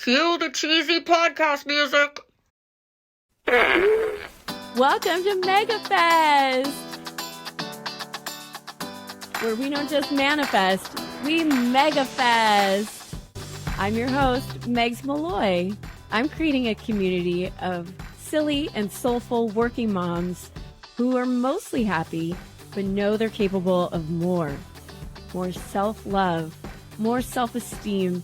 Cue the cheesy podcast music. Welcome to MegaFest, where we don't just manifest, we MegaFest. I'm your host, Megs Malloy. I'm creating a community of silly and soulful working moms who are mostly happy, but know they're capable of more. More self-love, more self-esteem,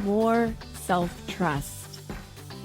more self-trust,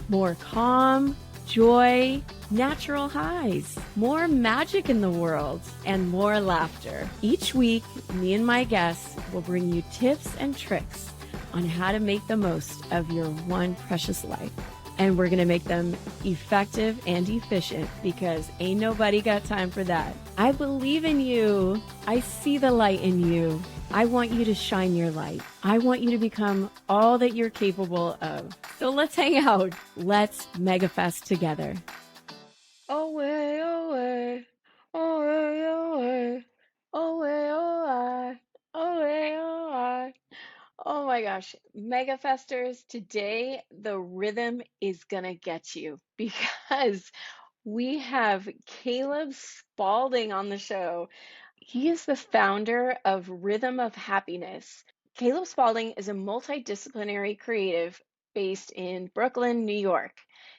more calm, joy, natural highs, more magic in the world, and more laughter. Each week, me and my guests will bring you tips and tricks on how to make the most of your one precious life. And we're going to make them effective and efficient because ain't nobody got time for that. I believe in you. I see the light in you. I want you to shine your light. I want you to become all that you're capable of. So let's hang out. Let's MegaFest together. Away, away, away, away, away, away, away, away. Oh my gosh, MegaFesters, today the rhythm is gonna get you because we have Caleb Spaulding on the show. He is the founder of Rhythm of Happiness. Caleb Spaulding is a multidisciplinary creative based in Brooklyn, New York.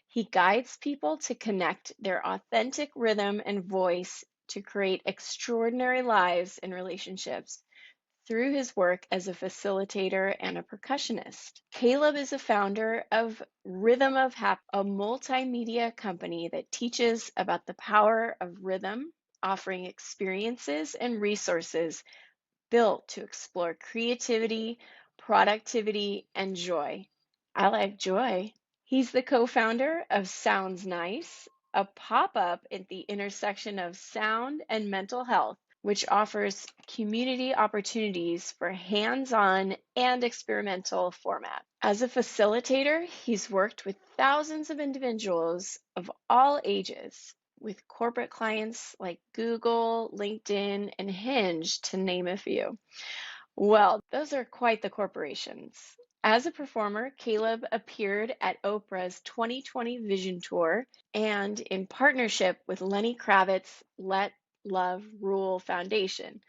He guides people to connect their authentic rhythm and voice to create extraordinary lives and relationships through his work as a facilitator and a percussionist. Caleb is a founder of Rhythm of Hap, a multimedia company that teaches about the power of rhythm, offering experiences and resources built to explore creativity, productivity, and joy. I like joy. He's the co-founder of Sounds Nice, a pop-up at the intersection of sound and mental health, which offers community opportunities for hands-on and experimental format. As a facilitator, he's worked with thousands of individuals of all ages, with corporate clients like Google, LinkedIn, and Hinge, to name a few. Well, those are quite the corporations. As a performer, Caleb appeared at Oprah's 2020 Vision Tour and in partnership with Lenny Kravitz' Let Love Rule Foundation,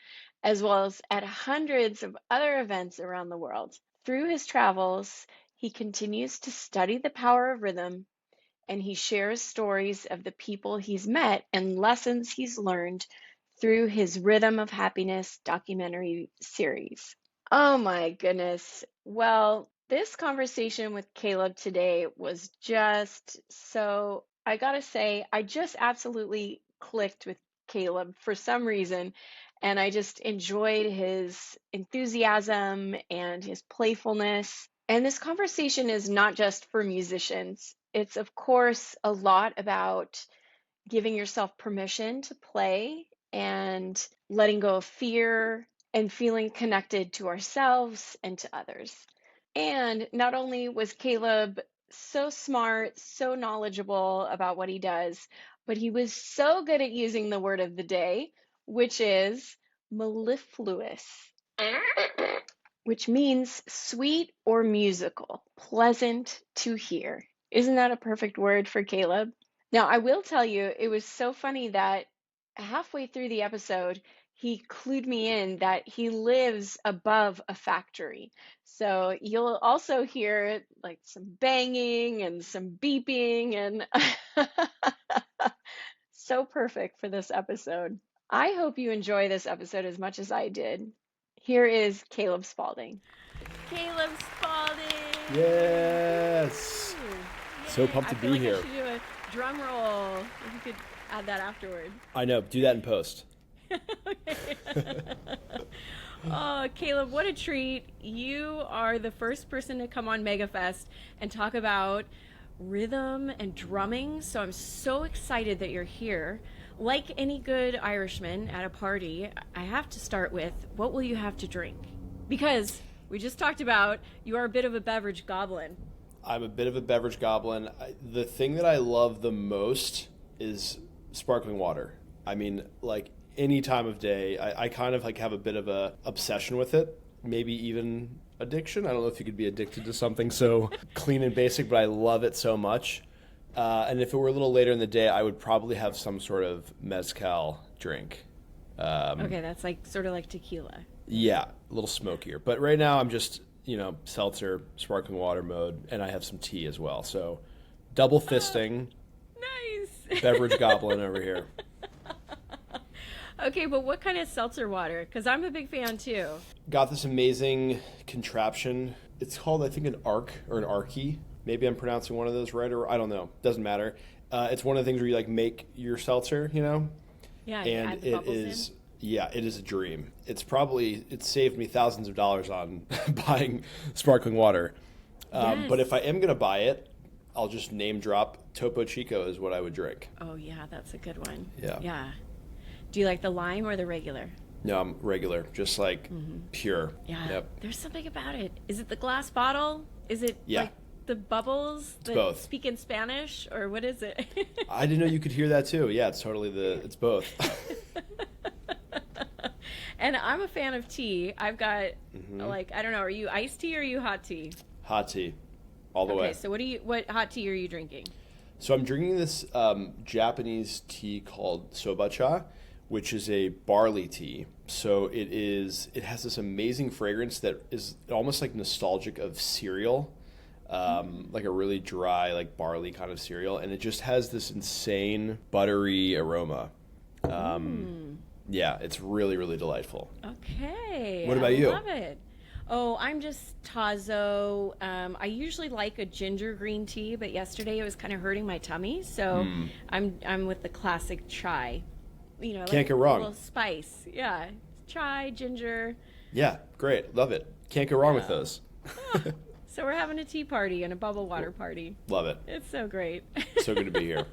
as well as at hundreds of other events around the world. Through his travels, he continues to study the power of rhythm, and he shares stories of the people he's met and lessons he's learned through his Rhythm of Happiness documentary series. Oh my goodness. Well, this conversation with Caleb today was just so, I gotta say, I just absolutely clicked with Caleb for some reason. And I just enjoyed his enthusiasm and his playfulness. And this conversation is not just for musicians. It's, of course, a lot about giving yourself permission to play and letting go of fear and feeling connected to ourselves and to others. And not only was Caleb so smart, so knowledgeable about what he does, but he was so good at using the word of the day, which is mellifluous, which means sweet or musical, pleasant to hear. Isn't that a perfect word for Caleb? Now, I will tell you, it was so funny that halfway through the episode, he clued me in that he lives above a factory. So you'll also hear like some banging and some beeping and so perfect for this episode. I hope you enjoy this episode as much as I did. Here is Caleb Spaulding. Caleb Spaulding! Yes! So pumped to be here. I should do a drum roll. If you could add that afterward. I know. Do that in post. Oh, Caleb, what a treat. You are the first person to come on MegaFest and talk about rhythm and drumming. So I'm so excited that you're here. Like any good Irishman at a party, I have to start with, what will you have to drink? Because we just talked about you are a bit of a beverage goblin. I'm a bit of a beverage goblin. The thing that I love the most is sparkling water. I mean, like any time of day, I kind of like have a bit of a obsession with it. Maybe even addiction. I don't know if you could be addicted to something so clean and basic, but I love it so much. And if it were a little later in the day, I would probably have some sort of mezcal drink. Okay, that's like sort of like tequila. Yeah, a little smokier. But right now I'm just, seltzer, sparkling water mode, and I have some tea as well. So double fisting. Nice. Beverage goblin over here. Okay, but what kind of seltzer water? Because I'm a big fan too. Got this amazing contraption. It's called, I think, an arc or an arky. Maybe I'm pronouncing one of those right, or I don't know. Doesn't matter. It's one of the things where you make your seltzer, Yeah, and add the bubbles in. Yeah, it is a dream. It's saved me thousands of dollars on buying sparkling water. Yes. But if I am going to buy it, I'll just name drop Topo Chico is what I would drink. Oh yeah, that's a good one. Yeah. Yeah. Do you like the lime or the regular? No, I'm regular, just pure. Yeah. Yep. There's something about it. Is it the glass bottle? Is it like the bubbles that both. speak in Spanish, or what is it? I didn't know you could hear that too. Yeah, it's both. And I'm a fan of tea. I've got I don't know, are you iced tea or are you hot tea? Hot tea, all the way. Okay, so what hot tea are you drinking? So I'm drinking this Japanese tea called sobacha, which is a barley tea. So it has this amazing fragrance that is almost like nostalgic of cereal, like a really dry barley kind of cereal, and it just has this insane buttery aroma. Yeah, it's really, really delightful. Okay. What about you? I love it. Oh, I'm just Tazo. I usually like a ginger green tea, but yesterday it was kind of hurting my tummy, so I'm with the classic chai. Can't go wrong. A little spice. Yeah. Chai, ginger. Yeah, great. Love it. Can't go wrong with those. So we're having a tea party and a bubble water party. Love it. It's so great. So good to be here.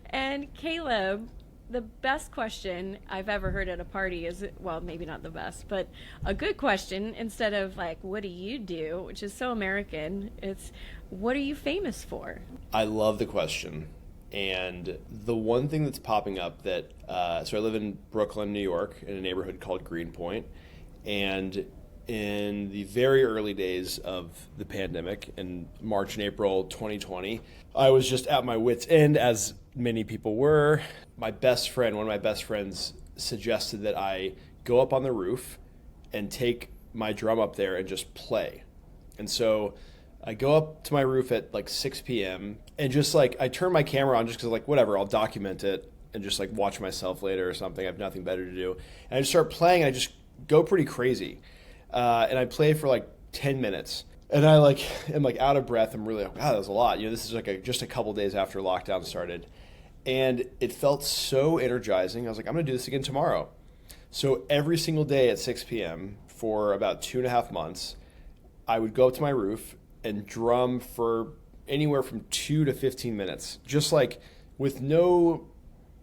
And Caleb, the best question I've ever heard at a party is, well, maybe not the best, but a good question, instead of what do you do, which is so American, it's, what are you famous for? I love the question. And the one thing that's popping up so I live in Brooklyn, New York, in a neighborhood called Greenpoint. And in the very early days of the pandemic, in March and April 2020, I was just at my wit's end, as many people were. One of my best friends suggested that I go up on the roof and take my drum up there and just play. And so I go up to my roof at 6 p.m. and just I turn my camera on just because whatever, I'll document it and just watch myself later or something. I have nothing better to do. And I just start playing and I just go pretty crazy. And I play for 10 minutes. And I am out of breath. I'm really wow, that was a lot. This is just a couple days after lockdown started. And it felt so energizing. I was I'm going to do this again tomorrow. So every single day at 6 p.m. for about 2.5 months, I would go up to my roof and drum for anywhere from 2 to 15 minutes, just with no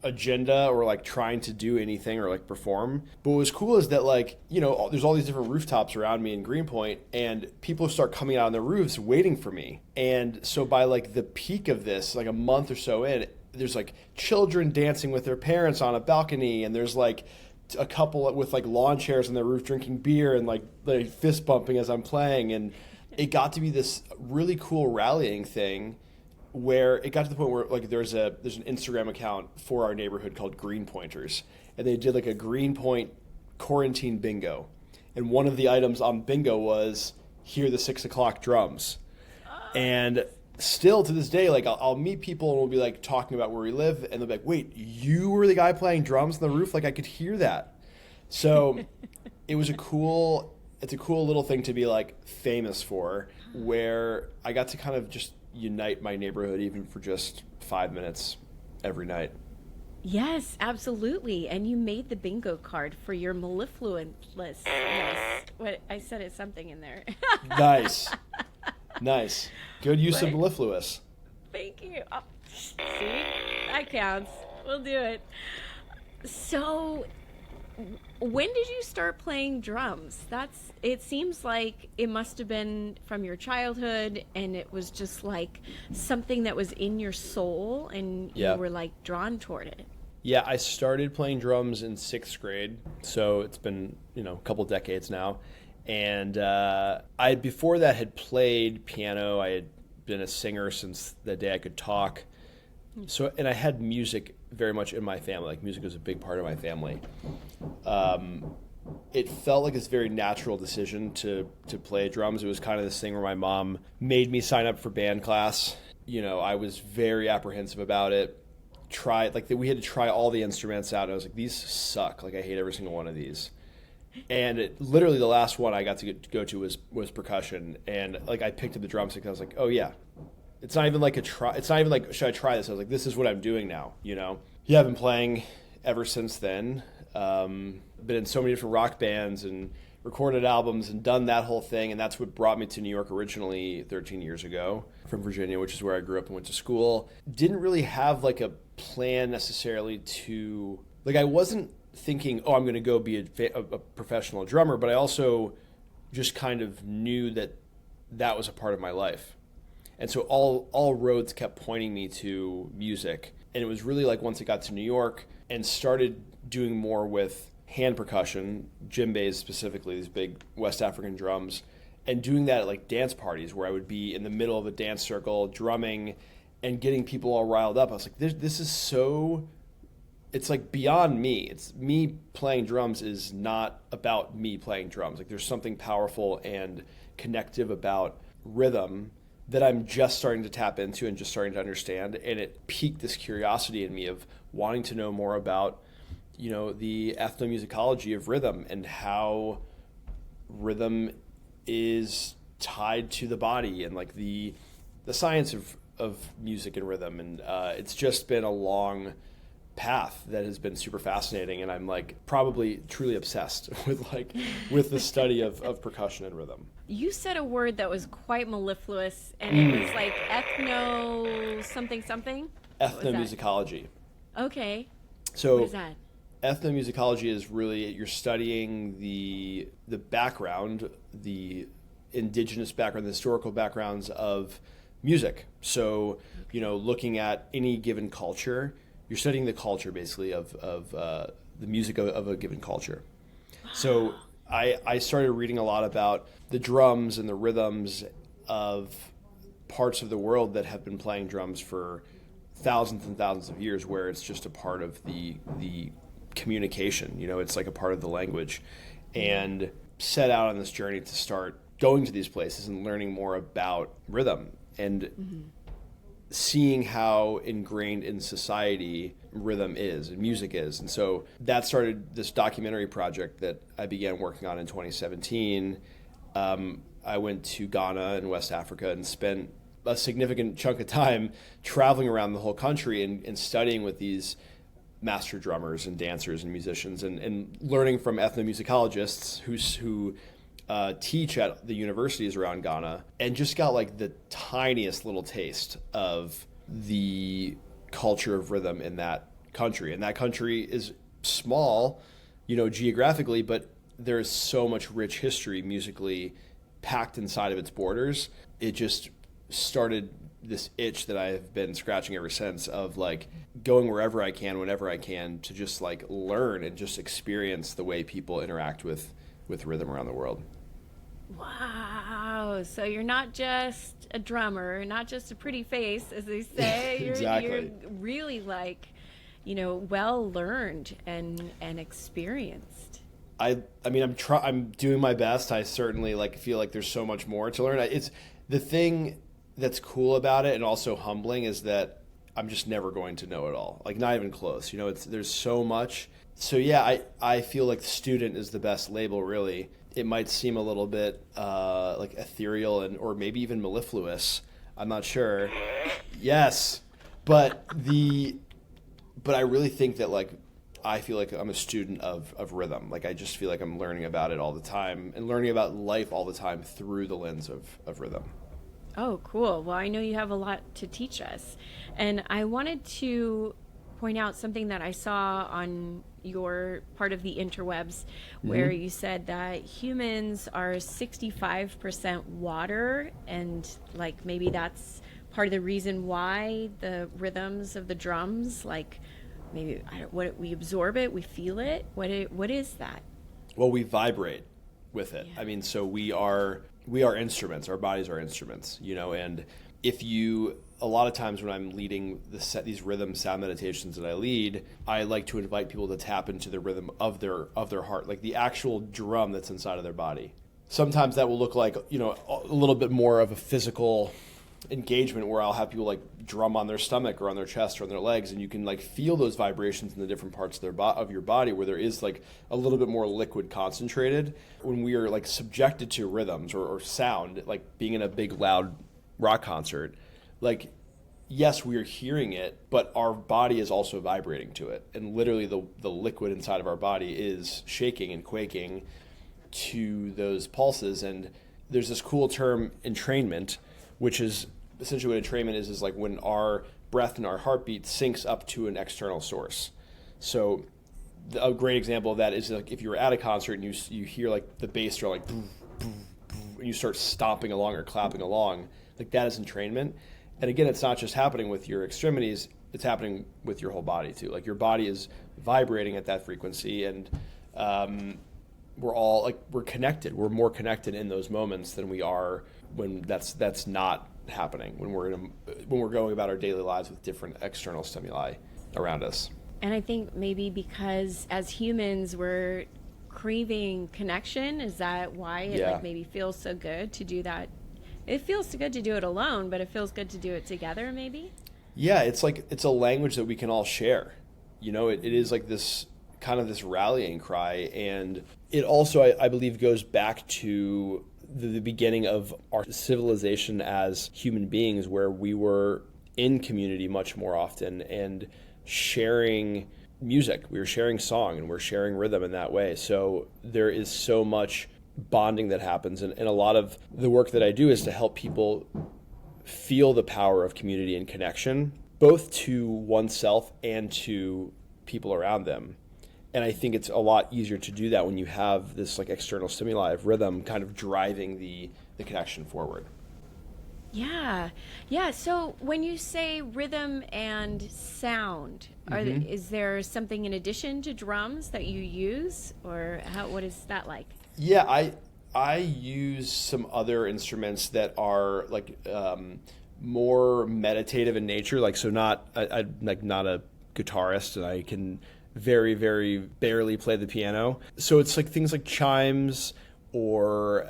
agenda or trying to do anything or perform. But what was cool is that there's all these different rooftops around me in Greenpoint, and people start coming out on the roofs waiting for me. And so by the peak of this, a month or so in, there's children dancing with their parents on a balcony, and there's a couple with lawn chairs on their roof drinking beer and fist bumping as I'm playing. And it got to be this really cool rallying thing where it got to the point where there's an Instagram account for our neighborhood called Greenpointers, and they did a Greenpoint quarantine bingo. And one of the items on bingo was hear the 6 o'clock drums. And still to this day, I'll meet people and we'll be talking about where we live, and they'll be wait, you were the guy playing drums on the roof? I could hear that. So it's a cool little thing to be famous for, where I got to kind of just unite my neighborhood even for just 5 minutes every night. Yes, absolutely. And you made the bingo card for your mellifluent list. Yes. What I said is something in there. Nice. Good use of mellifluous. Thank you. Oh, see, that counts. We'll do it. So, when did you start playing drums? It seems like it must have been from your childhood, and it was just something that was in your soul, and you were drawn toward it. Yeah, I started playing drums in 6th grade, so it's been, a couple decades now. And I before that had played piano. I had been a singer since the day I could talk. So, and I had music very much in my family. Like, music was a big part of my family. It felt like this very natural decision to play drums. It was kind of this thing where my mom made me sign up for band class. You know, I was very apprehensive about it. We had to try all the instruments out. And I was like, these suck. Like, I hate every single one of these. And literally the last one I got to go to was percussion. And like, I picked up the drumstick and I was like, oh yeah. It's not even like it's not even like, should I try this? I was like, this is what I'm doing now, you know? Yeah, I've been playing ever since then. Been in so many different rock bands and recorded albums and done that whole thing. And that's what brought me to New York originally 13 years ago from Virginia, which is where I grew up and went to school. Didn't really have like a plan necessarily I wasn't thinking, oh, I'm going to go be a professional drummer, but I also just kind of knew that was a part of my life. And so all roads kept pointing me to music. And it was really like once I got to New York and started doing more with hand percussion, djembes specifically, these big West African drums, and doing that at like dance parties where I would be in the middle of a dance circle drumming and getting people all riled up. I was like, this is so, it's like beyond me. It's me playing drums is not about me playing drums. Like, there's something powerful and connective about rhythm that I'm just starting to tap into and just starting to understand. And it piqued this curiosity in me of wanting to know more about, you know, the ethnomusicology of rhythm and how rhythm is tied to the body and like the science of music and rhythm. And it's just been a long path that has been super fascinating. And I'm like probably truly obsessed with the study of percussion and rhythm. You said a word that was quite mellifluous, and it was like something. Ethnomusicology. Okay. So what is that? Ethnomusicology is really, you're studying the background, the indigenous background, the historical backgrounds of music. So, you know, looking at any given culture, you're studying the culture basically of the music of a given culture. So I started reading a lot about the drums and the rhythms of parts of the world that have been playing drums for thousands and thousands of years, where it's just a part of the communication, you know, it's like a part of the language, and set out on this journey to start going to these places and learning more about rhythm and seeing how ingrained in society rhythm is and music is. And so that started this documentary project that I began working on in 2017. I went to Ghana in West Africa and spent a significant chunk of time traveling around the whole country and studying with these master drummers and dancers and musicians and learning from ethnomusicologists who teach at the universities around Ghana, and just got like the tiniest little taste of the culture of rhythm in that country. And that country is small, you know, geographically, but there's so much rich history musically packed inside of its borders. It just started this itch that I have been scratching ever since, of like going wherever I can, whenever I can, to just like learn and just experience the way people interact with rhythm around the world. Wow. So you're not just a drummer, not just a pretty face, as they say. Exactly. You're really like, you know, well learned and experienced. I mean, I'm doing my best. I certainly like feel like there's so much more to learn. It's the thing that's cool about it and also humbling is that I'm just never going to know it all. Like, not even close. You know, there's so much. So yeah, I feel like student is the best label, really. It might seem a little bit like ethereal or maybe even mellifluous. I'm not sure. Yes, but I really think that like I feel like I'm a student of rhythm. Like, I just feel like I'm learning about it all the time and learning about life all the time through the lens of rhythm. Oh, cool. Well, I know you have a lot to teach us. And I wanted to point out something that I saw on your part of the interwebs, where you said that humans are 65% water, and like maybe that's part of the reason why the rhythms of the drums, like maybe we absorb it, we feel it. What is that? Well, we vibrate. with it. Yeah. I mean, so we are instruments. Our bodies are instruments, and if you, a lot of times when I'm leading these rhythm sound meditations that I lead, I like to invite people to tap into the rhythm of their heart, like the actual drum that's inside of their body. Sometimes that will look like, a little bit more of a physical engagement where I'll have people like drum on their stomach or on their chest or on their legs, and you can like feel those vibrations in the different parts of your body where there is like a little bit more liquid concentrated. When we are like subjected to rhythms or sound, like being in a big loud rock concert, like yes, we are hearing it, but our body is also vibrating to it, and literally the liquid inside of our body is shaking and quaking to those pulses. And there's this cool term, entrainment, which is essentially what entrainment is like when our breath and our heartbeat syncs up to an external source. So a great example of that is like if you were at a concert and you hear like the bass drum like boom, boom, boom, and you start stomping along or clapping along, like that is entrainment. And again, it's not just happening with your extremities, it's happening with your whole body too. Like your body is vibrating at that frequency, and we're all like, we're connected. We're more connected in those moments than we are when that's not happening, when we're going about our daily lives with different external stimuli around us. And I think maybe because as humans we're craving connection, is that why it like maybe feels so good to do that? It feels so good to do it alone, but it feels good to do it together maybe? Yeah, it's like it's a language that we can all share. It is like this kind of this rallying cry, and it also I believe goes back to the beginning of our civilization as human beings, where we were in community much more often and sharing music. We were sharing song and we're sharing rhythm in that way. So there is so much bonding that happens. And a lot of the work that I do is to help people feel the power of community and connection, both to oneself and to people around them. And I think it's a lot easier to do that when you have this like external stimuli of rhythm kind of driving the connection forward. Yeah. So when you say rhythm and sound, is there something in addition to drums that you use, or what is that like? Yeah, I use some other instruments that are like more meditative in nature. Like, so I'm like not a guitarist, and I can very, very barely play the piano. So it's like things like chimes or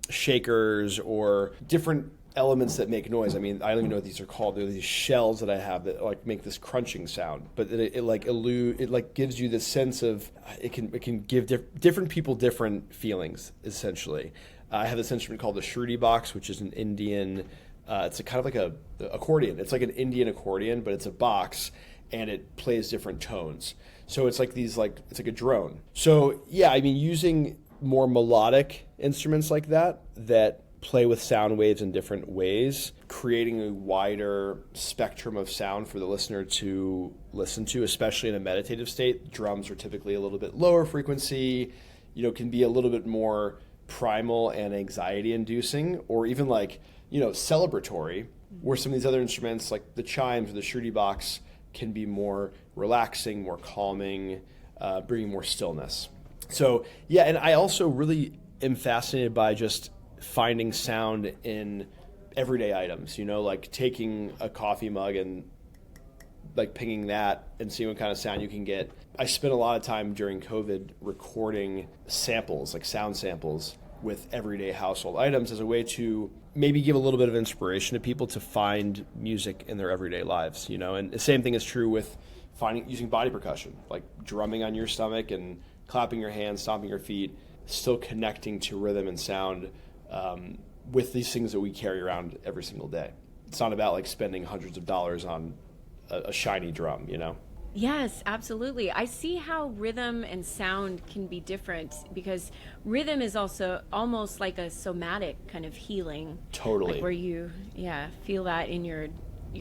shakers or different elements that make noise. I mean, I don't even know what these are called. They're these shells that I have that like make this crunching sound, but it gives you this sense of it can give different people different feelings. Essentially, I have this instrument called the Shruti box, which is an Indian. It's a kind of like a accordion. It's like an Indian accordion, but it's a box, and it plays different tones. So it's like it's like a drone. So yeah, I mean, using more melodic instruments like that play with sound waves in different ways, creating a wider spectrum of sound for the listener to listen to, especially in a meditative state. Drums are typically a little bit lower frequency, can be a little bit more primal and anxiety inducing, or even like, celebratory, where some of these other instruments like the chimes or the Shruti box can be more relaxing, more calming, bringing more stillness. So yeah, and I also really am fascinated by just finding sound in everyday items, like taking a coffee mug and like pinging that and seeing what kind of sound you can get. I spent a lot of time during COVID recording samples, like sound samples with everyday household items as a way to maybe give a little bit of inspiration to people to find music in their everyday lives, and the same thing is true with using body percussion, like drumming on your stomach and clapping your hands, stomping your feet, still connecting to rhythm and sound with these things that we carry around every single day. It's not about like spending hundreds of dollars on a shiny drum, Yes, absolutely. I see how rhythm and sound can be different, because rhythm is also almost like a somatic kind of healing. Totally. Like where you feel that in your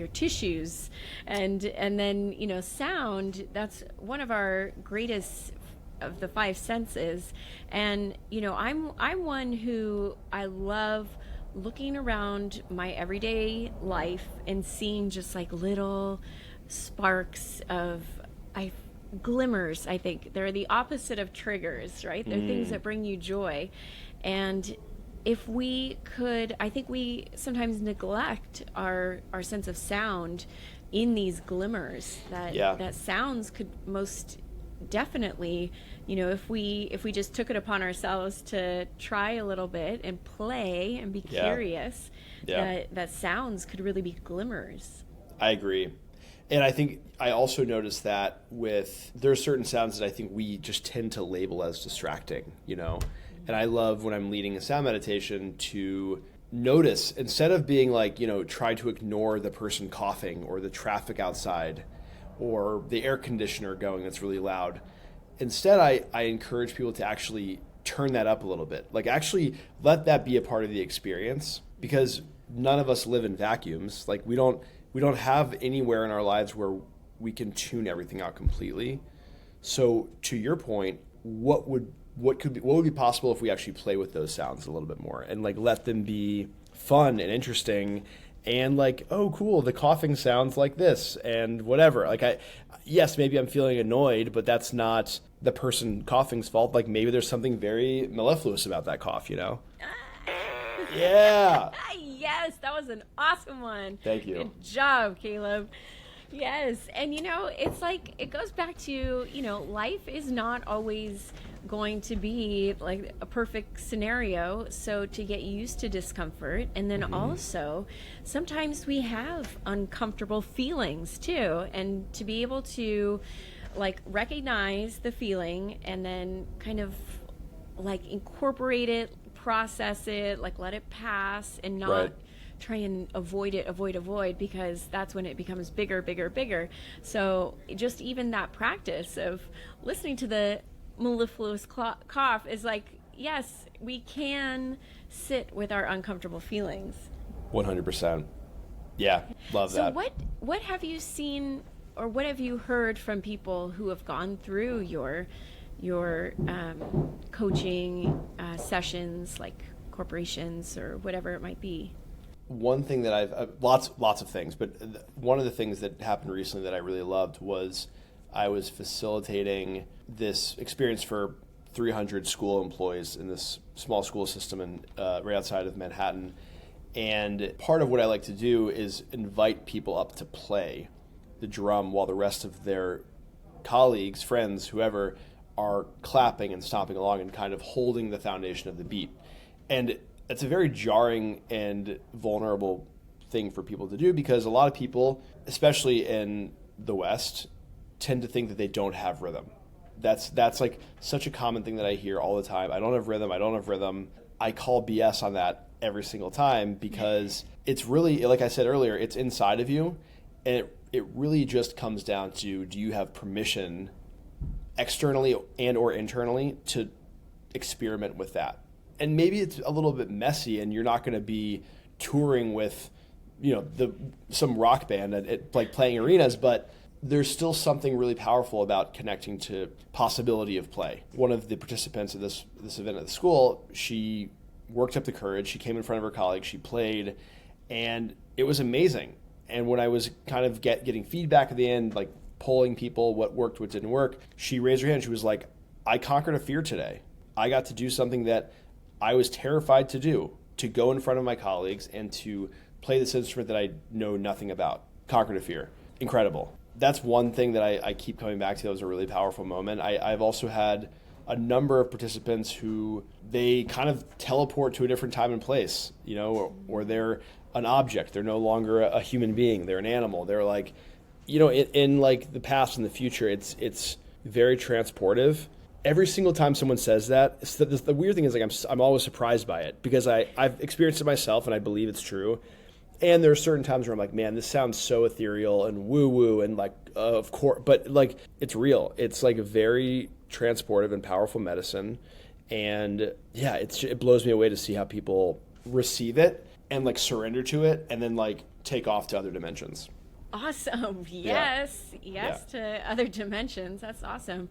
tissues, and then sound, that's one of our greatest of the five senses. And I'm one who I love looking around my everyday life and seeing just like little sparks of glimmers, I think. They're the opposite of triggers, right? They're things that bring you joy. And if we could, I think we sometimes neglect our sense of sound in these glimmers that sounds could most definitely, if we just took it upon ourselves to try a little bit and play and be curious, that sounds could really be glimmers. I agree. And I think I also noticed that there are certain sounds that I think we just tend to label as distracting, And I love when I'm leading a sound meditation to notice, instead of being like, try to ignore the person coughing or the traffic outside or the air conditioner going that's really loud. Instead, I encourage people to actually turn that up a little bit. Like actually let that be a part of the experience, because none of us live in vacuums. Like we don't have anywhere in our lives where we can tune everything out completely. So to your point, what would be possible if we actually play with those sounds a little bit more and like let them be fun and interesting and like, oh cool, the coughing sounds like this and whatever. Like yes, maybe I'm feeling annoyed, but that's not the person coughing's fault. Like maybe there's something very mellifluous about that cough, Yeah. Yes, that was an awesome one. Thank you. Good job, Caleb. Yes, and it's like, it goes back to, life is not always going to be like a perfect scenario. So to get used to discomfort, and then also sometimes we have uncomfortable feelings too, and to be able to like recognize the feeling and then kind of like incorporate it, process it, like let it pass and not try and avoid it, because that's when it becomes bigger. So just even that practice of listening to the mellifluous cough is like, yes, we can sit with our uncomfortable feelings. 100%. Yeah, love that. So what have you seen, or what have you heard from people who have gone through your coaching sessions, like corporations or whatever it might be? One thing that I've lots of things, but one of the things that happened recently that I really loved was I was facilitating this experience for 300 school employees in this small school system in right outside of Manhattan. And part of what I like to do is invite people up to play the drum while the rest of their colleagues, friends, whoever, are clapping and stomping along and kind of holding the foundation of the beat. And it's a very jarring and vulnerable thing for people to do, because a lot of people, especially in the West, tend to think that they don't have rhythm. That's like such a common thing that I hear all the time. I don't have rhythm. I call BS on that every single time, because it's really, like I said earlier, it's inside of you, and it really just comes down to, do you have permission externally and or internally to experiment with that? And maybe it's a little bit messy, and you're not going to be touring with, some rock band at like playing arenas, but there's still something really powerful about connecting to possibility of play. One of the participants of this event at the school, she worked up the courage. She came in front of her colleagues. She played, and it was amazing. And when I was kind of getting feedback at the end, like polling people, what worked, what didn't work, she raised her hand. She was like, I conquered a fear today. I got to do something that I was terrified to do, to go in front of my colleagues and to play this instrument that I know nothing about. Conquered a fear. Incredible. That's one thing that I keep coming back to. That was a really powerful moment. I've also had a number of participants who they kind of teleport to a different time and place, or they're an object. They're no longer a human being. They're an animal. They're like, in like the past and the future, it's very transportive. Every single time someone says that, the weird thing is like I'm always surprised by it, because I've experienced it myself and I believe it's true. And there are certain times where I'm like, man, this sounds so ethereal and woo-woo and like, of course, but like it's real. It's like a very transportive and powerful medicine. And yeah, it blows me away to see how people receive it and like surrender to it and then like take off to other dimensions. Awesome. Yes to other dimensions. That's awesome.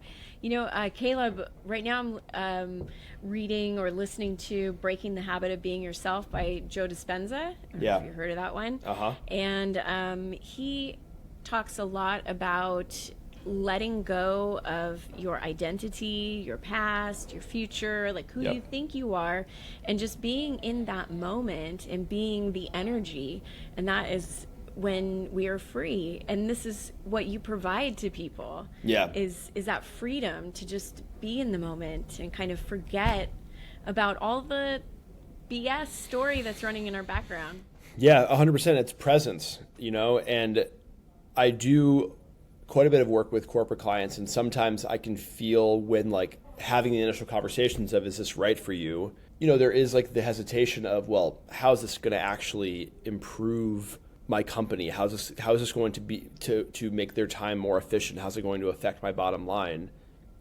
Caleb, right now I'm reading or listening to Breaking the Habit of Being Yourself by Joe Dispenza. I don't know if you heard of that one. And he talks a lot about letting go of your identity, your past, your future, like who you think you are, and just being in that moment and being the energy. And that is when we are free. And this is what you provide to people. Is that freedom to just be in the moment and kind of forget about all the BS story that's running in our background. Yeah, 100%. It's presence, and I do quite a bit of work with corporate clients, and sometimes I can feel when like having the initial conversations of, is this right for you? There is like the hesitation of, well, how is this going to actually improve my company? How is this going to be to make their time more efficient? How's it going to affect my bottom line?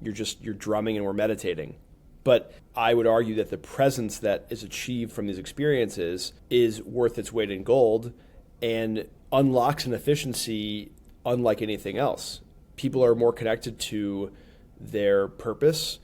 You're drumming and we're meditating. But I would argue that the presence that is achieved from these experiences is worth its weight in gold and unlocks an efficiency unlike anything else. People are more connected to their purpose,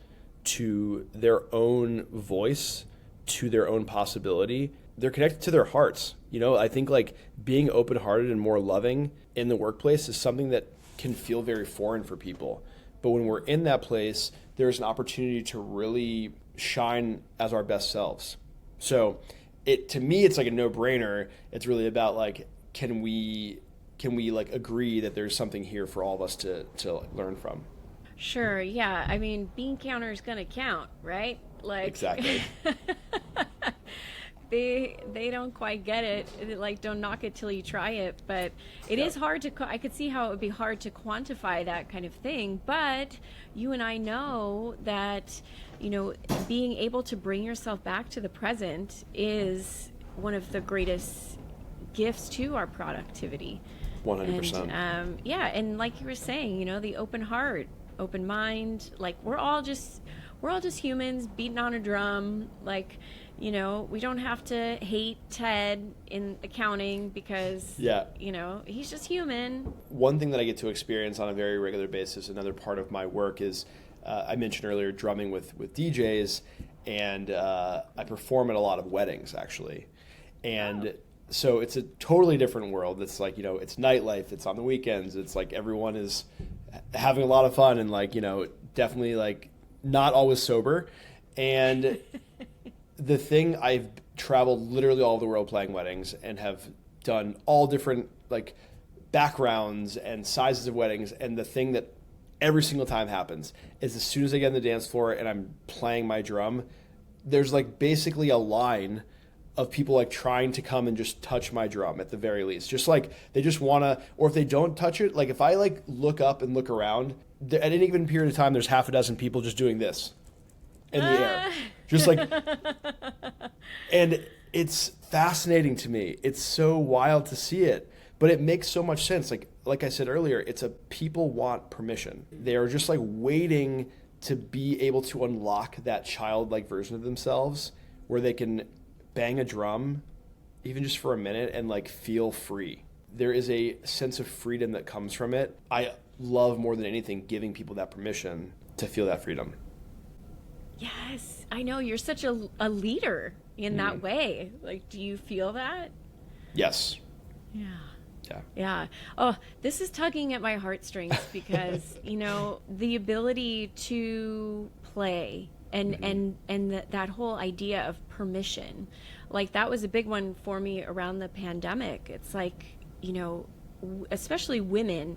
to their own voice, to their own possibility. They're connected to their hearts. I think like being open-hearted and more loving in the workplace is something that can feel very foreign for people. But when we're in that place, there's an opportunity to really shine as our best selves. So to me, it's like a no-brainer. It's really about like, can we like agree that there's something here for all of us to learn from? Sure. Yeah. I mean, bean counter is going to count, right? Like exactly. They don't quite get it. Like, don't knock it till you try it. But it is hard to. I could see how it would be hard to quantify that kind of thing. But you and I know that, being able to bring yourself back to the present is one of the greatest gifts to our productivity. 100%. And, and like you were saying, the open heart, open mind, like we're all just humans beating on a drum. Like, we don't have to hate Ted in accounting because, he's just human. One thing that I get to experience on a very regular basis, another part of my work is, I mentioned earlier, drumming with DJs, and I perform at a lot of weddings, actually. And so it's a totally different world. It's like, it's nightlife. It's on the weekends. It's like everyone is having a lot of fun and like, definitely like not always sober. And the thing, I've traveled literally all over the world playing weddings and have done all different like backgrounds and sizes of weddings. And the thing that every single time happens is as soon as I get on the dance floor and I'm playing my drum, there's like basically a line of people like trying to come and just touch my drum at the very least. Just like they just want to, or if they don't touch it, like if I like look up and look around, at any given period of time, there's half a dozen people just doing this in the air. Just like, and it's fascinating to me. It's so wild to see it, but it makes so much sense. Like I said earlier, people want permission. They are just like waiting to be able to unlock that childlike version of themselves where they can bang a drum, even just for a minute, and like feel free. There is a sense of freedom that comes from it. I love more than anything giving people that permission to feel that freedom. Yes, I know you're such a leader in that way. Like, do you feel that? Yes. Yeah. Oh, this is tugging at my heartstrings because, the ability to play and that whole idea of permission, like that was a big one for me around the pandemic. It's like, especially women,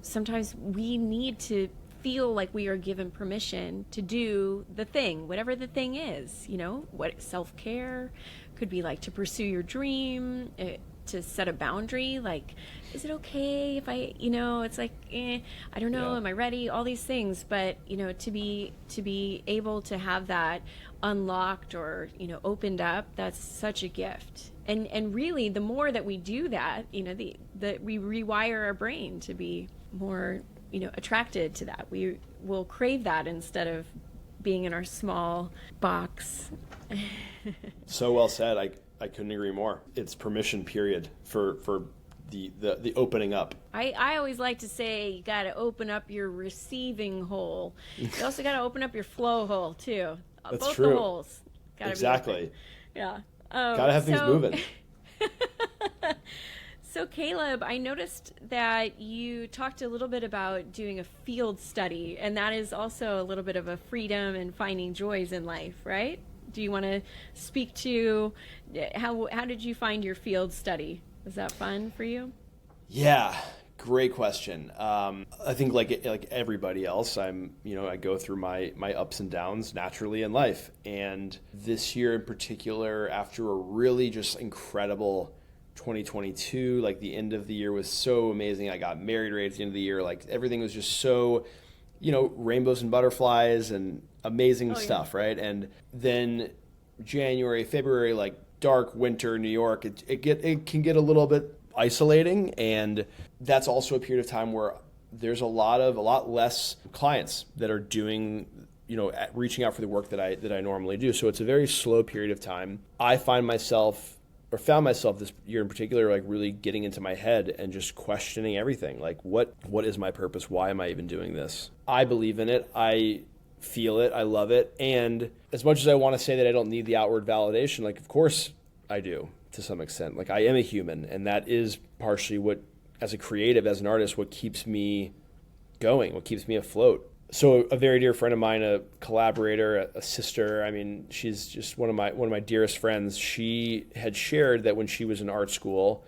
sometimes we need to feel like we are given permission to do the thing, whatever the thing is, what self-care could be, like to pursue your dream, to set a boundary, like, is it okay if I, it's like, I don't know, am I ready? All these things, but to be able to have that unlocked or opened up, that's such a gift. And really, the more that we do that, that we rewire our brain to be more attracted to that. We will crave that instead of being in our small box. So well said. I couldn't agree more. It's permission, period, for the opening up. I always like to say you got to open up your receiving hole. You also got to open up your flow hole too. That's both true. The holes. Gotta exactly. Yeah. Gotta have things moving. So Caleb, I noticed that you talked a little bit about doing a field study, and that is also a little bit of a freedom and finding joys in life, right? Do you want to speak to how did you find your field study? Was that fun for you? Yeah, great question. I think like everybody else, I go through my ups and downs naturally in life, and this year in particular, after a really just incredible 2022, like the end of the year was so amazing. I got married right at the end of the year. Like everything was just so, rainbows and butterflies and amazing stuff, right? And then January, February, like dark winter New York, it can get a little bit isolating, and that's also a period of time where there's a lot less clients that are doing, reaching out for the work that I normally do. So it's a very slow period of time. I found myself this year in particular, like really getting into my head and just questioning everything. Like, what is my purpose? Why am I even doing this? I believe in it. I feel it. I love it. And as much as I want to say that I don't need the outward validation, like, of course I do to some extent. Like, I am a human, and that is partially what, as a creative, as an artist, what keeps me going, what keeps me afloat. So a very dear friend of mine, a collaborator, a sister, I mean, she's just one of my dearest friends. She had shared that when she was in art school,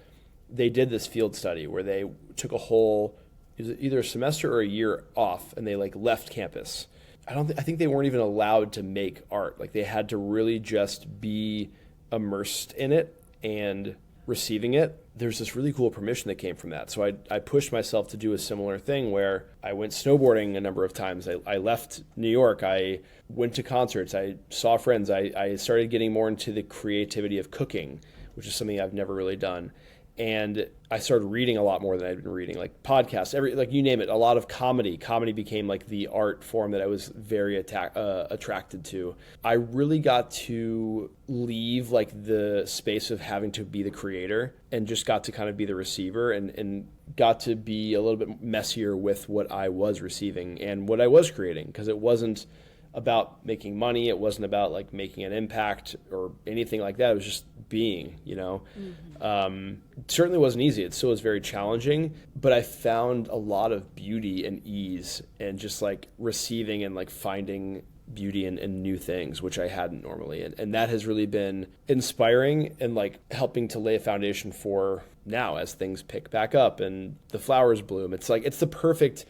they did this field study where they took a whole, either a semester or a year off, and they like left campus. I think they weren't even allowed to make art. Like, they had to really just be immersed in it and receiving it. There's this really cool permission that came from that. So I pushed myself to do a similar thing where I went snowboarding a number of times. I left New York. I went to concerts. I saw friends. I started getting more into the creativity of cooking, which is something I've never really done. And I started reading a lot more than I'd been reading, like podcasts, like you name it, a lot of comedy. Comedy became like the art form that I was very attracted to. I really got to leave like the space of having to be the creator and just got to kind of be the receiver and got to be a little bit messier with what I was receiving and what I was creating, because it wasn't about making money. It wasn't about like making an impact or anything like that. It was just being, certainly wasn't easy. It still was very challenging, but I found a lot of beauty and ease and just like receiving and like finding beauty in new things, which I hadn't normally. And that has really been inspiring and like helping to lay a foundation for now as things pick back up and the flowers bloom. It's like, it's the perfect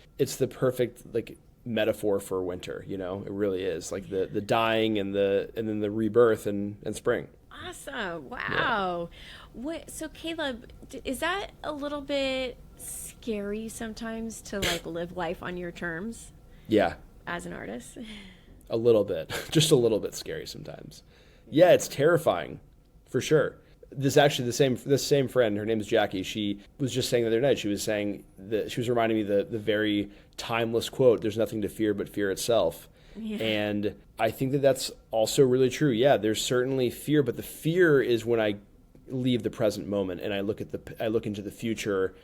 like metaphor for winter, it really is like the dying and then the rebirth and spring. Awesome. Wow. Yeah. So Caleb, is that a little bit scary sometimes to like live life on your terms? Yeah. As an artist? A little bit, just a little bit scary sometimes. Yeah, it's terrifying for sure. This same friend, her name is Jackie. She was just saying the other night, she was reminding me the very timeless quote, "There's nothing to fear but fear itself." Yeah. And I think that that's also really true. Yeah, there's certainly fear, but the fear is when I leave the present moment and I look into the future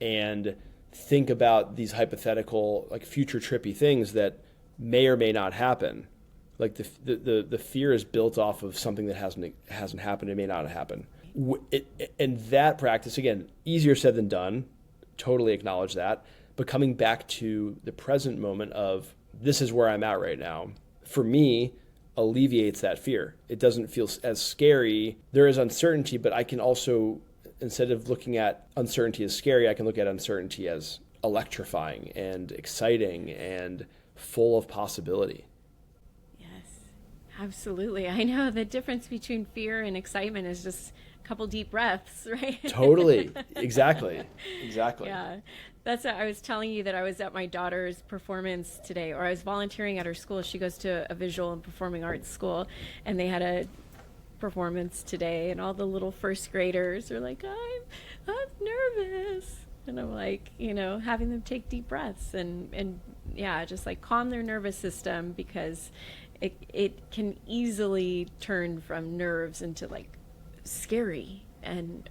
and think about these hypothetical, like future trippy things that may or may not happen. Like the fear is built off of something that hasn't happened. It may not happen. And that practice, again, easier said than done. Totally acknowledge that. But coming back to the present moment of this is where I'm at right now, for me, alleviates that fear. It doesn't feel as scary. There is uncertainty, but I can also, instead of looking at uncertainty as scary, I can look at uncertainty as electrifying and exciting and full of possibility. Absolutely. I know the difference between fear and excitement is just a couple deep breaths, right? Totally. Exactly. Yeah. That's what I was telling you, that I was at my daughter's performance today, or I was volunteering at her school. She goes to a visual and performing arts school, and they had a performance today, and all the little first graders are like, I'm nervous. And I'm like, having them take deep breaths and yeah, just like calm their nervous system, because it can easily turn from nerves into like scary,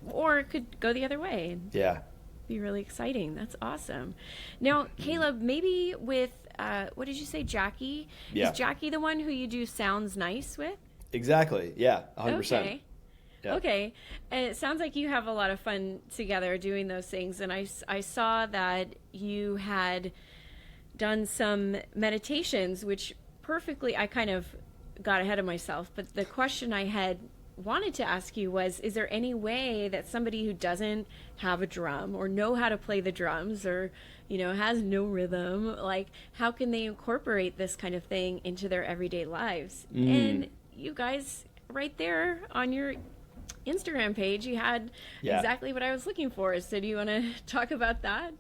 or it could go the other way and be really exciting. That's awesome. Now, Caleb, maybe with what did you say, Jackie? Yeah. Is Jackie the one who you do Sounds Nice with? Exactly. Yeah, 100%. Okay. Yeah. Okay. And it sounds like you have a lot of fun together doing those things. And I saw that you had done some meditations, which perfectly, I kind of got ahead of myself. But the question I had wanted to ask you was, is there any way that somebody who doesn't have a drum or know how to play the drums or, has no rhythm, like how can they incorporate this kind of thing into their everyday lives? And you guys right there on your Instagram page, you had exactly what I was looking for. So do you want to talk about that?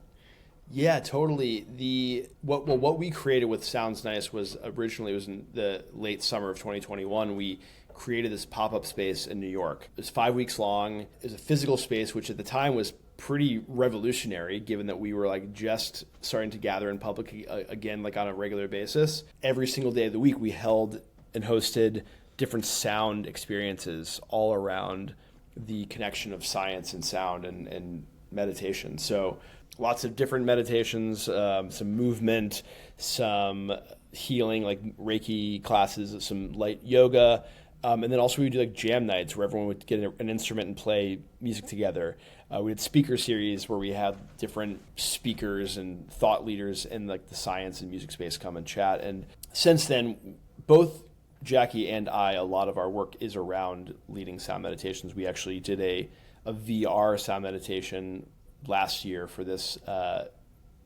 Yeah, totally. What we created with Sounds Nice was originally, it was in the late summer of 2021. We created this pop-up space in New York. It was 5 weeks long. It was a physical space, which at the time was pretty revolutionary, given that we were like just starting to gather in public again, like on a regular basis. Every single day of the week, we held and hosted different sound experiences all around the connection of science and sound and meditation. So lots of different meditations, some movement, some healing, like Reiki classes, some light yoga. And then also we would do like jam nights where everyone would get an instrument and play music together. We had speaker series where we had different speakers and thought leaders in like the science and music space come and chat. And since then, both Jackie and I, a lot of our work is around leading sound meditations. We actually did a VR sound meditation last year for this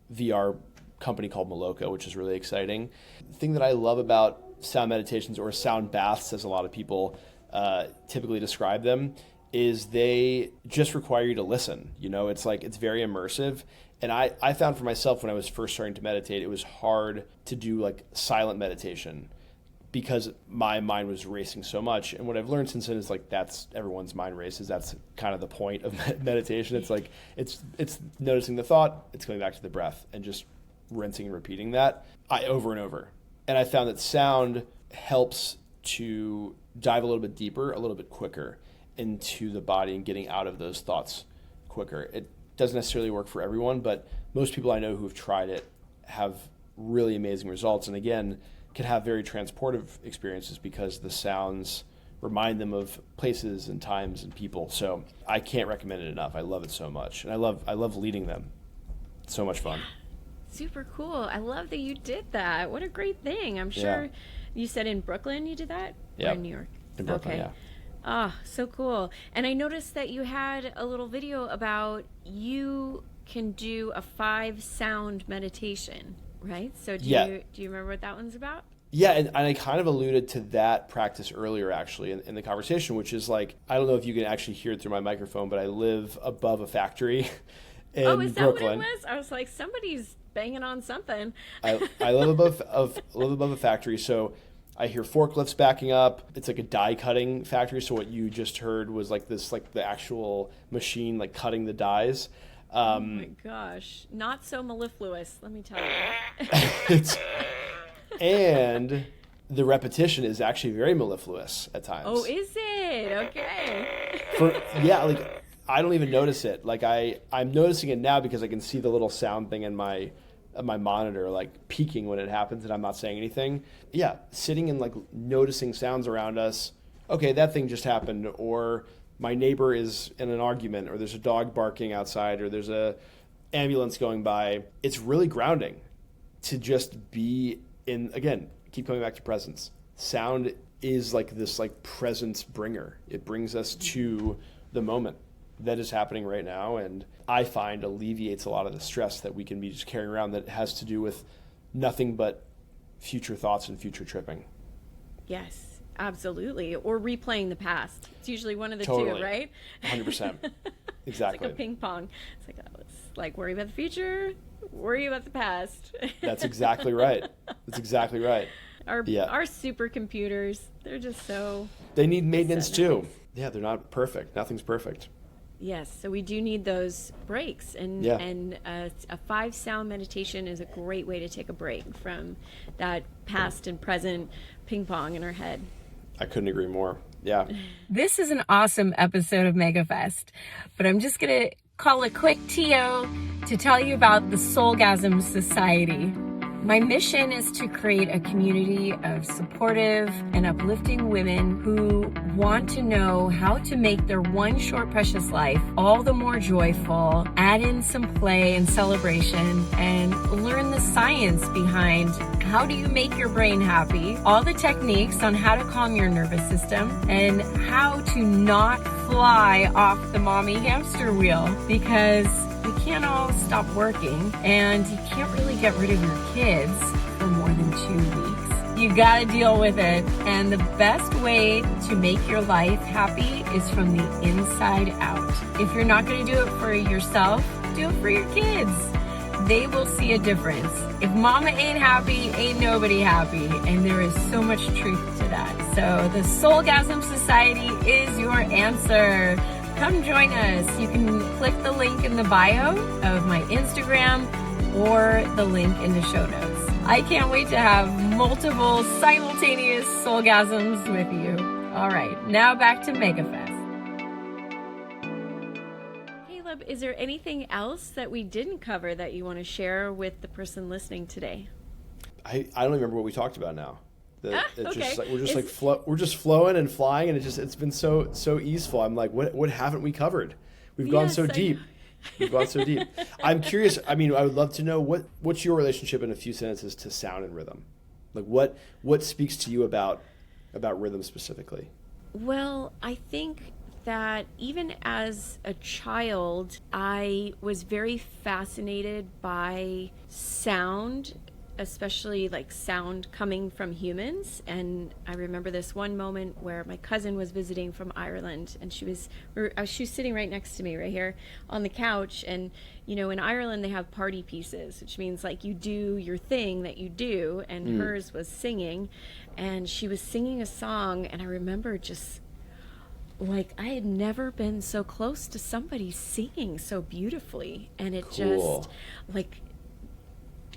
VR company called Maloka, which is really exciting. The thing that I love about sound meditations, or sound baths as a lot of people typically describe them, is they just require you to listen. It's like, it's very immersive. And I found for myself when I was first starting to meditate, it was hard to do like silent meditation because my mind was racing so much. And what I've learned since then is like, that's everyone's mind races. That's kind of the point of meditation. It's like, it's noticing the thought, it's going back to the breath and just rinsing and repeating that over and over. And I found that sound helps to dive a little bit deeper, a little bit quicker into the body and getting out of those thoughts quicker. It doesn't necessarily work for everyone, but most people I know who've tried it have really amazing results. And again, can have very transportive experiences because the sounds remind them of places and times and people. So I can't recommend it enough. I love it so much. And I love leading them. It's so much fun. Super cool. I love that you did that. What a great thing. I'm sure you said in Brooklyn you did that? Yeah. Or in New York? In Brooklyn, yeah. Ah, so cool. And I noticed that you had a little video about you can do a 5-sound meditation, right? So do you remember what that one's about? Yeah, and I kind of alluded to that practice earlier, actually, in the conversation, which is like, I don't know if you can actually hear it through my microphone, but I live above a factory in Brooklyn. Oh, is that what it was? I was like, somebody's banging on something. I live above a factory, so I hear forklifts backing up. It's like a die cutting factory, so what you just heard was like this, like the actual machine like cutting the dies. Oh my gosh, not so mellifluous, let me tell you. And the repetition is actually very mellifluous at times. Oh, is it? Okay. Like I don't even notice it. Like I'm noticing it now because I can see the little sound thing in my monitor like peaking when it happens and I'm not saying anything. Yeah, sitting and like noticing sounds around us. Okay, that thing just happened, or my neighbor is in an argument, or there's a dog barking outside, or there's a ambulance going by. It's really grounding to just be in, again, keep coming back to presence. Sound is like this like presence bringer. It brings us to the moment that is happening right now, and I find alleviates a lot of the stress that we can be just carrying around that has to do with nothing but future thoughts and future tripping. Yes, absolutely. Or replaying the past. It's usually one of the Totally. two, right? 100%. Exactly. It's like a ping pong. It's like, oh, it's like worry about the future, worry about the past. That's exactly right. That's exactly right. Our supercomputers, they're just so... They need maintenance too. Yeah, they're not perfect. Nothing's perfect. Yes, so we do need those breaks, and a 5-sound meditation is a great way to take a break from that past and present ping pong in our head. I couldn't agree more. Yeah. This is an awesome episode of MegaFest, but I'm just going to call a quick TO to tell you about the Soulgasm Society. My mission is to create a community of supportive and uplifting women who want to know how to make their one short precious life all the more joyful, add in some play and celebration, and learn the science behind how do you make your brain happy, all the techniques on how to calm your nervous system, and how to not fly off the mommy hamster wheel, because we can't all stop working and you can't really get rid of your kids for more than 2 weeks. You gotta deal with it. And the best way to make your life happy is from the inside out. If you're not gonna do it for yourself, do it for your kids. They will see a difference. If mama ain't happy, ain't nobody happy. And there is so much truth to that. So the Soulgasm Society is your answer. Come join us. You can click the link in the bio of my Instagram or the link in the show notes. I can't wait to have multiple simultaneous soulgasms with you. All right, now back to MegaFest. Caleb, is there anything else that we didn't cover that you want to share with the person listening today? I don't remember what we talked about now. It's okay. just like, we're just flowing and flying, and it's been so easeful. I'm like, what haven't we covered? We've gone so deep. We've gone so deep. I'm curious. I mean, I would love to know what's your relationship in a few sentences to sound and rhythm. Like what speaks to you about rhythm specifically? Well, I think that even as a child, I was very fascinated by sound, especially like sound coming from humans. And I remember this one moment where my cousin was visiting from Ireland, and she was sitting right next to me right here on the couch. And in Ireland they have party pieces, which means like you do your thing that you do, and hers was singing, and she was singing a song, and I remember just like I had never been so close to somebody singing so beautifully, and it just like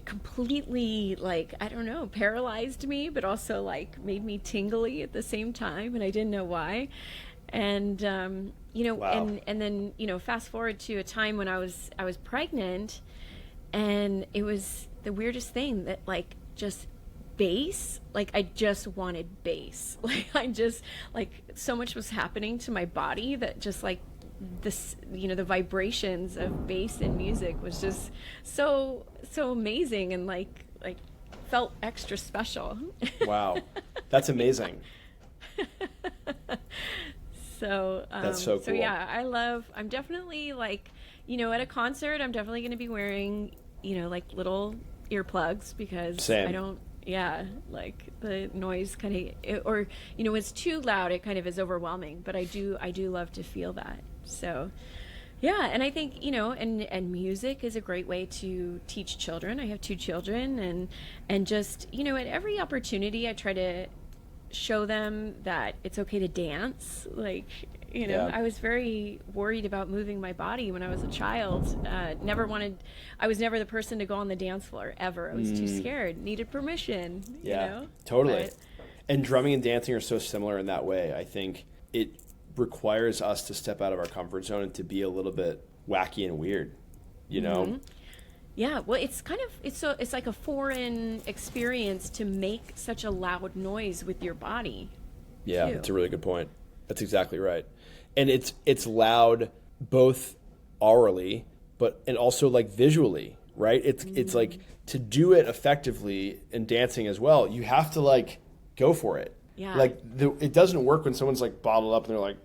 completely, like, I don't know, paralyzed me, but also like made me tingly at the same time, and I didn't know why. And Wow. and then fast forward to a time when I was pregnant, and it was the weirdest thing that like just bass, like I just wanted bass. Like I just, like, so much was happening to my body that just like this, the vibrations of bass in music was just so amazing, and like felt extra special. Wow, that's amazing. So that's so cool. So yeah, I'm definitely like, at a concert I'm definitely going to be wearing like little earplugs, because Same. I don't, like the noise kind of, or it's too loud, it kind of is overwhelming, but I do love to feel that. So yeah, and I think and music is a great way to teach children. I have 2 children, and just at every opportunity I try to show them that it's okay to dance. Like I was very worried about moving my body when I was a child. I was never the person to go on the dance floor ever. I was too scared, needed permission. Totally. But, and drumming and dancing are so similar in that way. I think it requires us to step out of our comfort zone and to be a little bit wacky and weird, Mm-hmm. Yeah, well, it's like a foreign experience to make such a loud noise with your body. Yeah, too. That's a really good point. That's exactly right. And it's loud both aurally, and also like visually, right? It's like, to do it effectively in dancing as well, you have to like go for it. Yeah. Like it doesn't work when someone's like bottled up and they're like,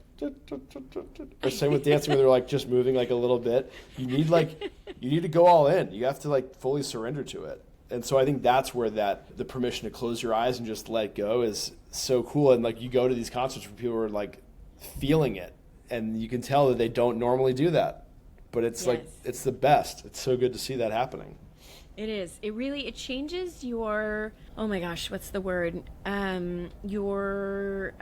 or same with dancing where they're like just moving like a little bit. You need to go all in. You have to like fully surrender to it. And so I think that's where the permission to close your eyes and just let go is so cool. And like you go to these concerts where people are like feeling it, and you can tell that they don't normally do that. But it's like, it's the best. It's so good to see that happening. It is. It changes your, oh my gosh, what's the word? Your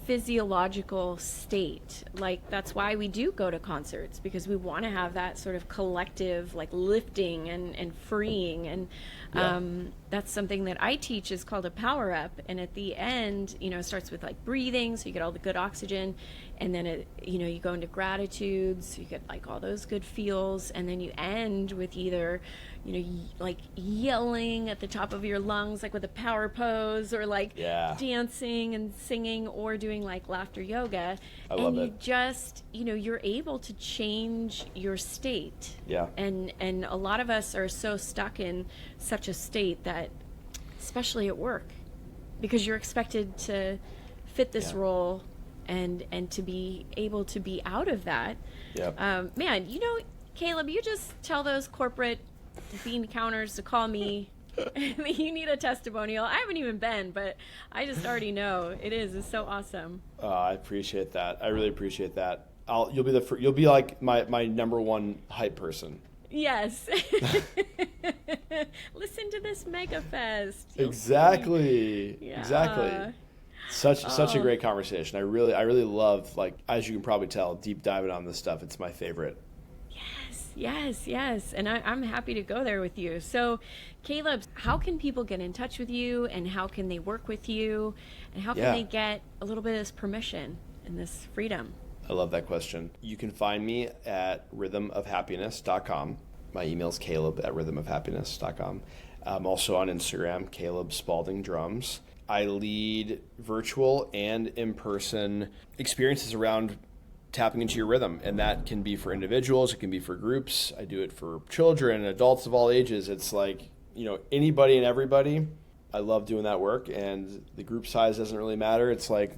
physiological state. Like that's why we do go to concerts, because we want to have that sort of collective like lifting and freeing, and that's something that I teach is called a power up. And at the end, it starts with like breathing, so you get all the good oxygen, and then you go into gratitudes, you get like all those good feels, and then you end with either like yelling at the top of your lungs, like with a power pose, or like dancing and singing, or doing like laughter yoga. I love you it. just you're able to change your state. And a lot of us are so stuck in such a state that, especially at work, because you're expected to fit this role and to be able to be out of that. Man, Caleb, you just tell those corporate bean counters to call me. You need a testimonial. I haven't even been, but I just already know it's so awesome. I appreciate that. I really appreciate that. You'll be like my number one hype person. Yes. Listen to this mega fest. Exactly. Such a great conversation. I really love, like, as you can probably tell, deep diving on this stuff. It's my favorite. Yes. And I'm happy to go there with you. So, Caleb, how can people get in touch with you, and how can they work with you, and how can they get a little bit of this permission and this freedom? I love that question. You can find me at rhythmofhappiness.com. My email is caleb@rhythmofhappiness.com. I'm also on Instagram, Caleb Spaulding Drums. I lead virtual and in-person experiences around tapping into your rhythm, and that can be for individuals, it can be for groups. I do it for children, adults of all ages. It's like, anybody and everybody. I love doing that work, and the group size doesn't really matter. It's like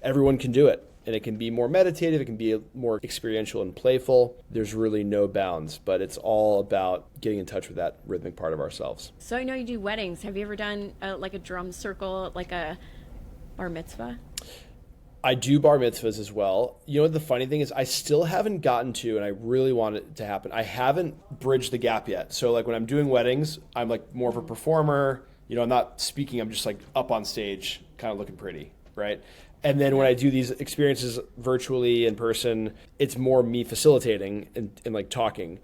everyone can do it. And it can be more meditative, it can be more experiential and playful. There's really no bounds, but it's all about getting in touch with that rhythmic part of ourselves. So I know you do weddings. Have you ever done like a drum circle, like a bar mitzvah? I do bar mitzvahs as well. The funny thing is I still haven't gotten to, and I really want it to happen, I haven't bridged the gap yet. So like when I'm doing weddings, I'm like more of a performer. I'm not speaking, I'm just like up on stage, kind of looking pretty, right? And then when I do these experiences virtually, in person, it's more me facilitating and like talking.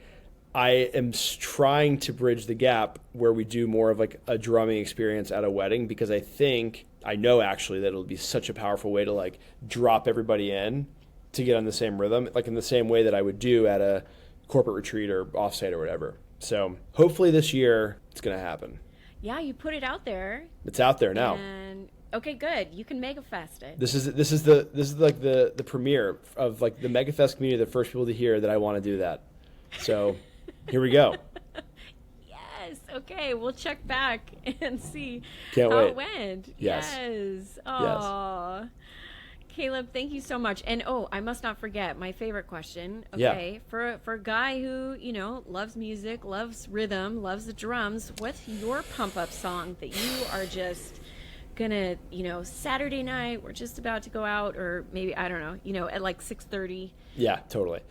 I am trying to bridge the gap where we do more of like a drumming experience at a wedding, because I know actually that it'll be such a powerful way to like drop everybody in to get on the same rhythm, like in the same way that I would do at a corporate retreat or offsite or whatever. So hopefully this year it's going to happen. Yeah, you put it out there. It's out there now. And okay, good. You can megafest it. This is like the premiere of like the megafest community. The first people to hear that I want to do that. So here we go. Yes. Okay. We'll check back and see Can't how wait. it went. Yes. Oh. Caleb, thank you so much. And I must not forget my favorite question. Okay. For a guy who, loves music, loves rhythm, loves the drums, what's your pump up song that you are just gonna, Saturday night, we're just about to go out, or maybe, I don't know, at like 6:30? Yeah, totally.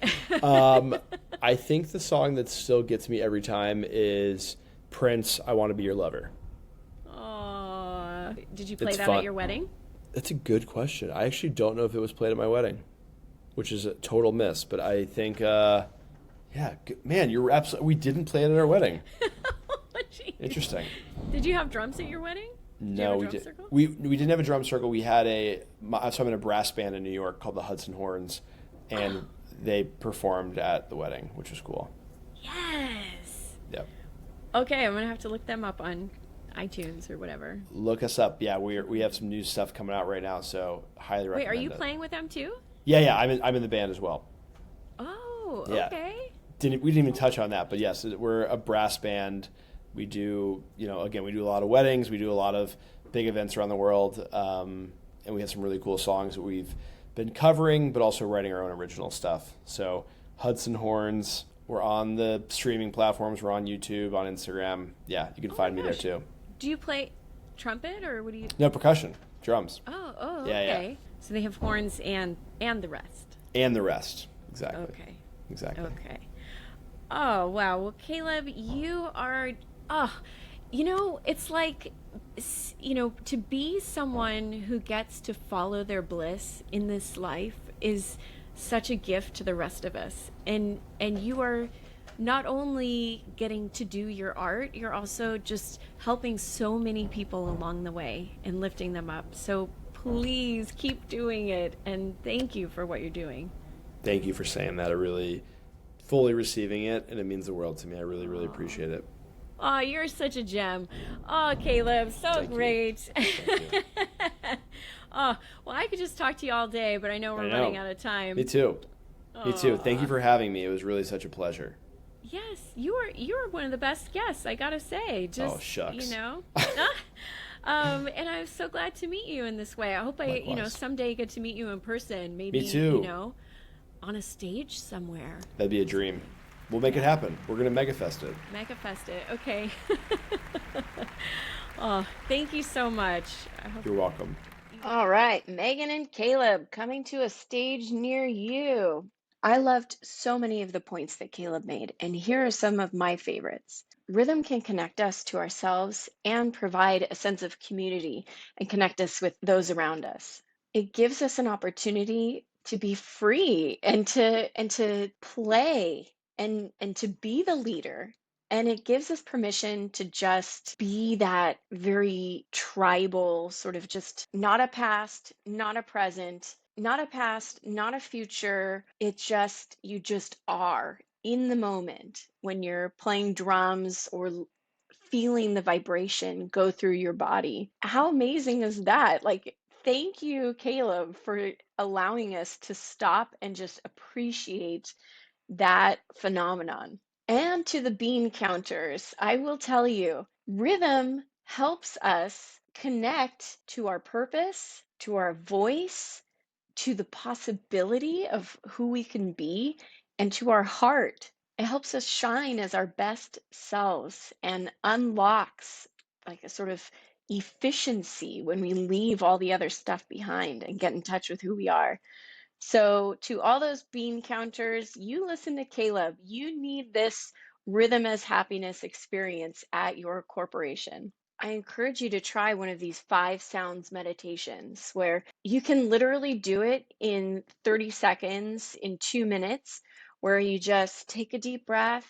I think the song that still gets me every time is Prince, I Want to Be Your Lover. Oh, did you play It's that fun. at your wedding? That's a good question. I actually don't know if it was played at my wedding, which is a total miss. But I think, man, you're absolutely. We didn't play it at our wedding. Jeez. Interesting. Did you have drums at your wedding? No, we did. We didn't have a drum circle. We had so I'm in a brass band in New York called the Hudson Horns, and they performed at the wedding, which was cool. Yes. Yep. Okay, I'm gonna have to look them up on iTunes or whatever. Look us up. Yeah, we have some new stuff coming out right now, so highly recommend it. Wait, are you playing with them too? Yeah. I'm in the band as well. Oh, Yeah. okay. We didn't even touch on that, but yes, we're a brass band. We do, again, we do a lot of weddings. We do a lot of big events around the world, and we have some really cool songs that we've been covering, but also writing our own original stuff. So Hudson Horns, we're on the streaming platforms. We're on YouTube, on Instagram. Yeah, you can find me there too. Do you play trumpet, or what do you? No, percussion, drums. Oh, Yeah, okay. yeah. So they have horns and the rest. And the rest, exactly. Okay. Exactly. Okay. Oh, wow. Well, Caleb, you are, it's like, to be someone who gets to follow their bliss in this life is such a gift to the rest of us. And you are not only getting to do your art, you're also just helping so many people along the way and lifting them up. So please keep doing it. And thank you for what you're doing. Thank you for saying that. I really fully receiving it, and it means the world to me. I really, really appreciate it. Oh, you're such a gem. Oh, Caleb, so Thank you. great. Thank you. Oh, well, I could just talk to you all day, but I know we're running out of time. Me too. Me too. Thank you for having me. It was really such a pleasure. Yes, you are one of the best guests, I gotta say. Just, oh, shucks. And I'm so glad to meet you in this way. I hope Likewise. someday get to meet you in person. Maybe, Me too. On a stage somewhere. That'd be a dream. We'll make it happen. We're going to megafest it. Megafest it. Okay. Oh, thank you so much. You're welcome. All right, Megan and Caleb coming to a stage near you. I loved so many of the points that Caleb made, and here are some of my favorites. Rhythm can connect us to ourselves and provide a sense of community and connect us with those around us. It gives us an opportunity to be free and to play and to be the leader. And it gives us permission to just be that very tribal, sort of just not a past, not a present, not a past, not a future. You just are in the moment when you're playing drums or feeling the vibration go through your body. How amazing is that? Like, thank you, Caleb, for allowing us to stop and just appreciate that phenomenon. And to the bean counters, I will tell you, rhythm helps us connect to our purpose, to our voice, to the possibility of who we can be, and to our heart. It helps us shine as our best selves and unlocks like a sort of efficiency when we leave all the other stuff behind and get in touch with who we are. So, to all those bean counters, you listen to Caleb. You need this rhythm as happiness experience at your corporation. I encourage you to try one of these 5 sounds meditations where you can literally do it in 30 seconds, in 2 minutes, where you just take a deep breath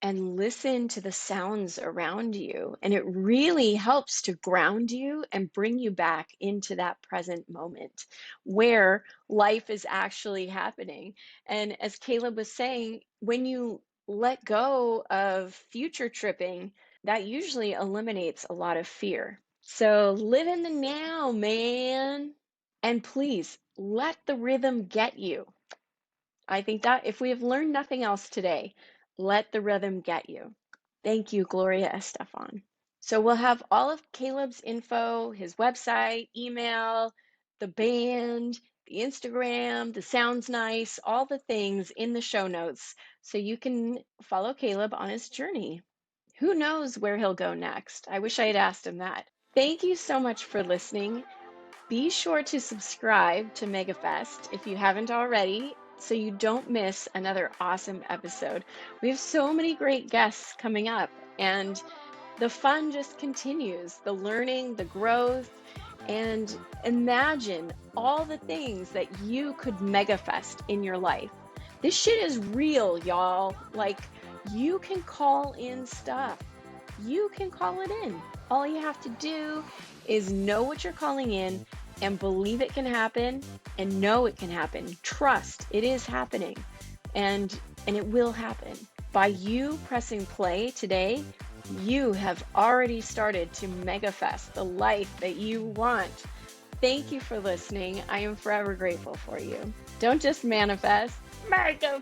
and listen to the sounds around you. And it really helps to ground you and bring you back into that present moment where life is actually happening. And as Caleb was saying, when you let go of future tripping, that usually eliminates a lot of fear. So live in the now, man. And please let the rhythm get you. I think that if we have learned nothing else today, let the rhythm get you. Thank you, Gloria Estefan. So we'll have all of Caleb's info, his website, email, the band, the Instagram, the Sounds Nice, all the things in the show notes so you can follow Caleb on his journey. Who knows where he'll go next? I wish I had asked him that. Thank you so much for listening. Be sure to subscribe to MegaFest if you haven't already, so you don't miss another awesome episode. We have so many great guests coming up, and the fun just continues. The learning, the growth, and imagine all the things that you could MegaFest in your life. This shit is real, y'all. Like, you can call in stuff. You can call it in. All you have to do is know what you're calling in and believe it can happen and know it can happen. Trust it is happening and it will happen. By you pressing play today, you have already started to MegaFest the life that you want. Thank you for listening. I am forever grateful for you. Don't just manifest, MegaFest.